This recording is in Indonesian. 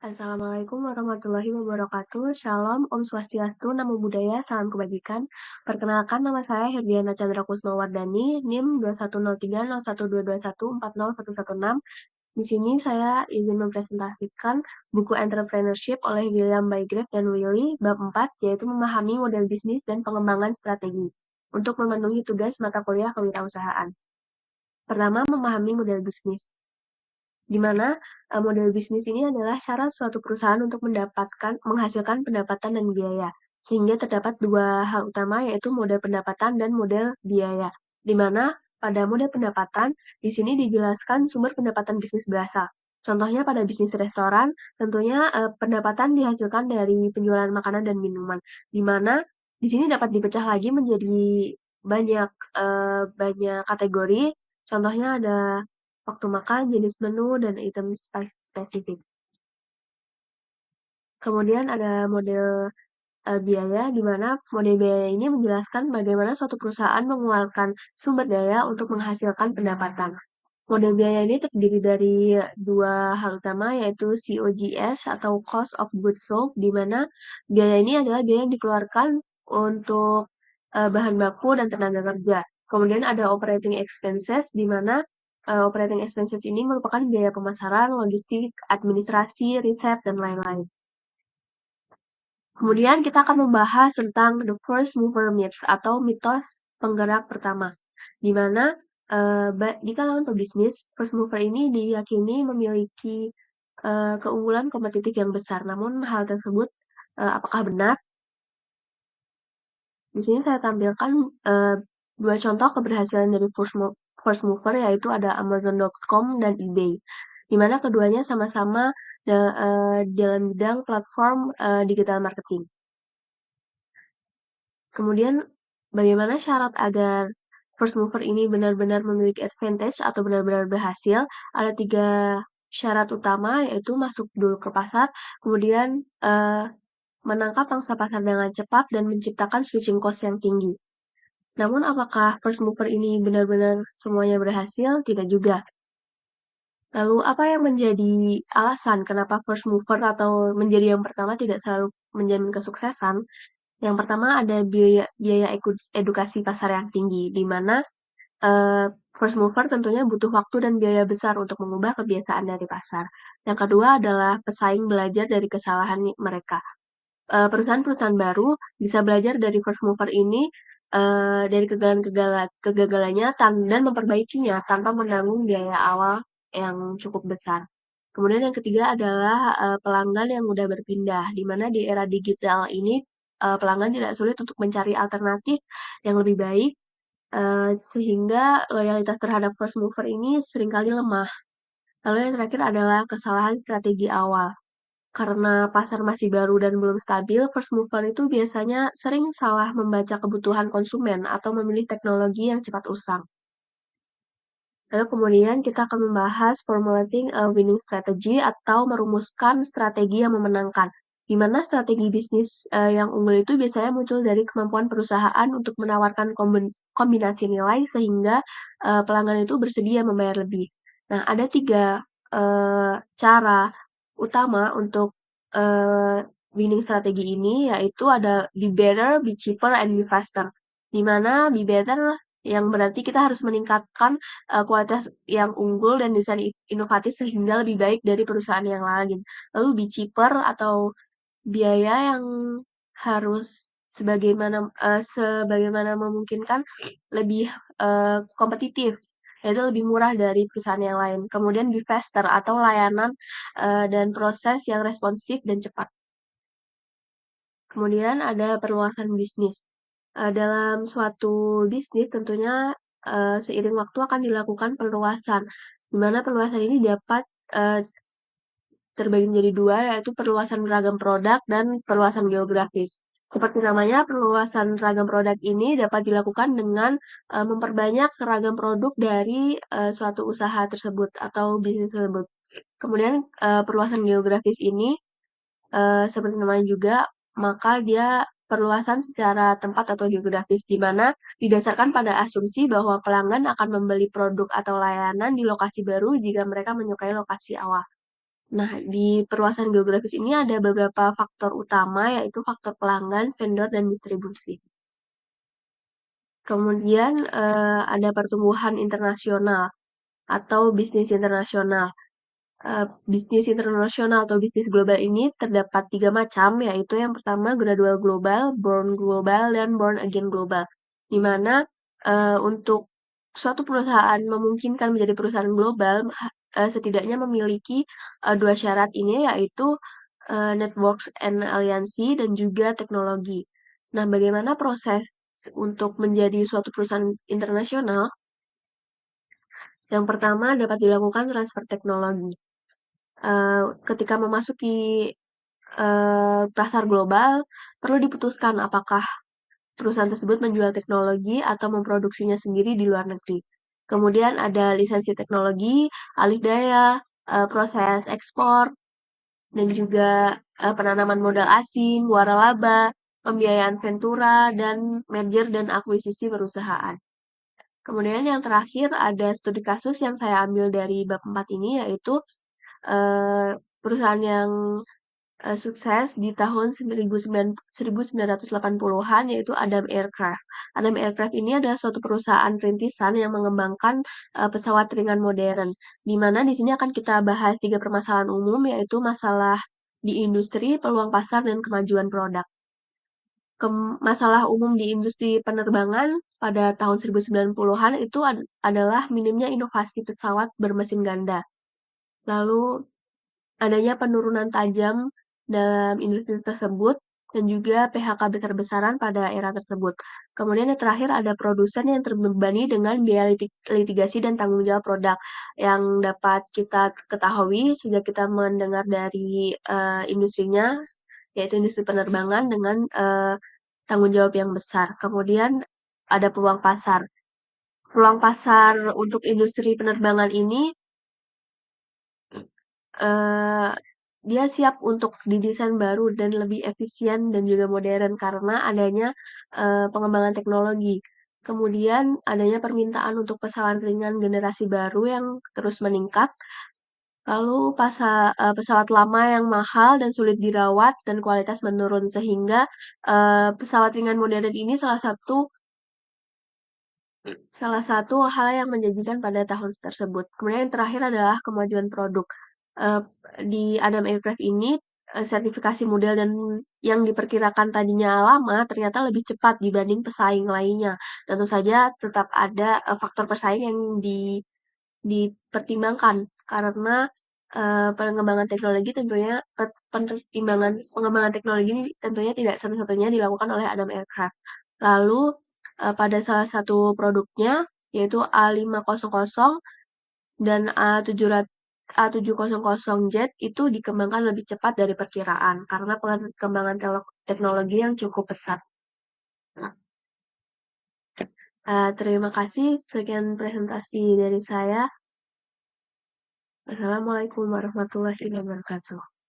Assalamualaikum warahmatullahi wabarakatuh. Shalom, Om Swastiastu, Namo Buddhaya, Salam Kebajikan. Perkenalkan, nama saya Herdiana Chandra Kusnowardani, NIM 21030122140116. Di sini saya ingin mempresentasikan buku Entrepreneurship oleh William Bygrave dan Willy, bab 4, yaitu memahami model bisnis dan pengembangan strategi untuk memenuhi tugas mata kuliah kewirausahaan. Pertama, memahami model bisnis, di mana model bisnis ini adalah cara suatu perusahaan untuk menghasilkan pendapatan dan biaya. Sehingga terdapat dua hal utama, yaitu model pendapatan dan model biaya. Di mana pada model pendapatan, di sini dijelaskan sumber pendapatan bisnis berasal. Contohnya pada bisnis restoran, tentunya pendapatan dihasilkan dari penjualan makanan dan minuman. Di mana di sini dapat dipecah lagi menjadi banyak kategori. Contohnya ada waktu makan, jenis menu, dan item spesifik. Kemudian ada model biaya, di mana model biaya ini menjelaskan bagaimana suatu perusahaan mengeluarkan sumber daya untuk menghasilkan pendapatan. Model biaya ini terdiri dari dua hal utama, yaitu COGS atau Cost of Goods Sold, di mana biaya ini adalah biaya yang dikeluarkan untuk bahan baku dan tenaga kerja. Kemudian ada Operating Expenses, di mana Operating Expenses ini merupakan biaya pemasaran, logistik, administrasi, riset, dan lain-lain. Kemudian kita akan membahas tentang the first mover myth atau mitos penggerak pertama, di mana di kalangan pebisnis, first mover ini diyakini memiliki keunggulan kompetitif yang besar. Namun hal tersebut apakah benar? Di sini saya tampilkan dua contoh keberhasilan dari first mover, yaitu ada Amazon.com dan eBay, di mana keduanya sama-sama dalam bidang platform digital marketing. Kemudian, bagaimana syarat agar first mover ini benar-benar memiliki advantage atau benar-benar berhasil? Ada 3 syarat utama, yaitu masuk dulu ke pasar, kemudian menangkap pangsa pasar dengan cepat, dan menciptakan switching cost yang tinggi. Namun, apakah first mover ini benar-benar semuanya berhasil? Tidak juga. Lalu, apa yang menjadi alasan kenapa first mover atau menjadi yang pertama tidak selalu menjamin kesuksesan? Yang pertama ada biaya edukasi pasar yang tinggi, di mana first mover tentunya butuh waktu dan biaya besar untuk mengubah kebiasaan dari pasar. Yang kedua adalah pesaing belajar dari kesalahan mereka. Perusahaan-perusahaan baru bisa belajar dari first mover ini dari kegagalannya dan memperbaikinya tanpa menanggung biaya awal yang cukup besar. Kemudian yang ketiga adalah pelanggan yang mudah berpindah, di mana di era digital ini pelanggan tidak sulit untuk mencari alternatif yang lebih baik, sehingga loyalitas terhadap first mover ini seringkali lemah. Lalu yang terakhir adalah kesalahan strategi awal. Karena pasar masih baru dan belum stabil, first mover itu biasanya sering salah membaca kebutuhan konsumen atau memilih teknologi yang cepat usang. Lalu kemudian kita akan membahas formulating a winning strategy atau merumuskan strategi yang memenangkan. Di mana strategi bisnis yang unggul itu biasanya muncul dari kemampuan perusahaan untuk menawarkan kombinasi nilai sehingga pelanggan itu bersedia membayar lebih. Nah, ada 3 cara utama untuk winning strategi ini, yaitu ada be better, be cheaper, and be faster. Di mana be better yang berarti kita harus meningkatkan kualitas yang unggul dan desain inovatif sehingga lebih baik dari perusahaan yang lain. Lalu be cheaper atau biaya yang harus sebagaimana memungkinkan lebih kompetitif, yaitu lebih murah dari perusahaan yang lain. Kemudian be faster atau layanan dan proses yang responsif dan cepat. Kemudian ada perluasan bisnis. Dalam suatu bisnis tentunya seiring waktu akan dilakukan perluasan, di mana perluasan ini dapat terbagi menjadi 2, yaitu perluasan ragam produk dan perluasan geografis. Seperti namanya, perluasan ragam produk ini dapat dilakukan dengan memperbanyak ragam produk dari suatu usaha tersebut atau bisnis tersebut. Kemudian perluasan geografis ini seperti namanya juga, maka dia perluasan secara tempat atau geografis, di mana didasarkan pada asumsi bahwa pelanggan akan membeli produk atau layanan di lokasi baru jika mereka menyukai lokasi awal. Nah, di perluasan geografis ini ada beberapa faktor utama, yaitu faktor pelanggan, vendor, dan distribusi. Kemudian ada pertumbuhan internasional atau bisnis internasional. Bisnis internasional atau bisnis global ini terdapat tiga macam, yaitu yang pertama gradual global, born global, dan born again global. Di mana untuk suatu perusahaan memungkinkan menjadi perusahaan global, setidaknya memiliki dua syarat ini, yaitu networks and aliansi dan juga teknologi. Nah, bagaimana proses untuk menjadi suatu perusahaan internasional? Yang pertama dapat dilakukan transfer teknologi. Ketika memasuki pasar global, perlu diputuskan apakah perusahaan tersebut menjual teknologi atau memproduksinya sendiri di luar negeri. Kemudian ada lisensi teknologi, alih daya, proses ekspor, dan juga penanaman modal asing, waralaba, pembiayaan ventura, dan merger dan akuisisi perusahaan. Kemudian yang terakhir ada studi kasus yang saya ambil dari bab 4 ini, yaitu perusahaan yang sukses di tahun 1980-an, yaitu Adam Aircraft. Adam Aircraft ini adalah suatu perusahaan rintisan yang mengembangkan pesawat ringan modern, di mana di sini akan kita bahas tiga permasalahan umum, yaitu masalah di industri, peluang pasar, dan kemajuan produk. Masalah umum di industri penerbangan pada tahun 1990-an itu adalah minimnya inovasi pesawat bermesin ganda. Lalu adanya penurunan tajam dalam industri tersebut dan juga PHK besar-besaran pada era tersebut. Kemudian yang terakhir ada produsen yang terbebani dengan biaya litigasi dan tanggung jawab produk yang dapat kita ketahui sejak kita mendengar dari industrinya, yaitu industri penerbangan dengan tanggung jawab yang besar. Kemudian ada peluang pasar. Peluang pasar untuk industri penerbangan ini Eee, dia siap untuk didesain baru dan lebih efisien dan juga modern karena adanya, pengembangan teknologi. Kemudian adanya permintaan untuk pesawat ringan generasi baru yang terus meningkat, lalu pesawat lama yang mahal dan sulit dirawat dan kualitas menurun sehingga, pesawat ringan modern ini salah satu hal yang menjanjikan pada tahun tersebut. Kemudian yang terakhir adalah kemajuan produk. Eee, di Adam Aircraft ini, sertifikasi model dan yang diperkirakan tadinya lama ternyata lebih cepat dibanding pesaing lainnya. Tentu saja tetap ada, faktor pesaing yang dipertimbangkan karena, pengembangan teknologi tentunya pertimbangan pengembangan teknologi ini tentunya tidak satu-satunya dilakukan oleh Adam Aircraft. Lalu, pada salah satu produknya, yaitu A500 dan A700 Jet itu dikembangkan lebih cepat dari perkiraan karena perkembangan teknologi yang cukup pesat. Terima kasih, sekian presentasi dari saya. Wassalamualaikum warahmatullahi wabarakatuh.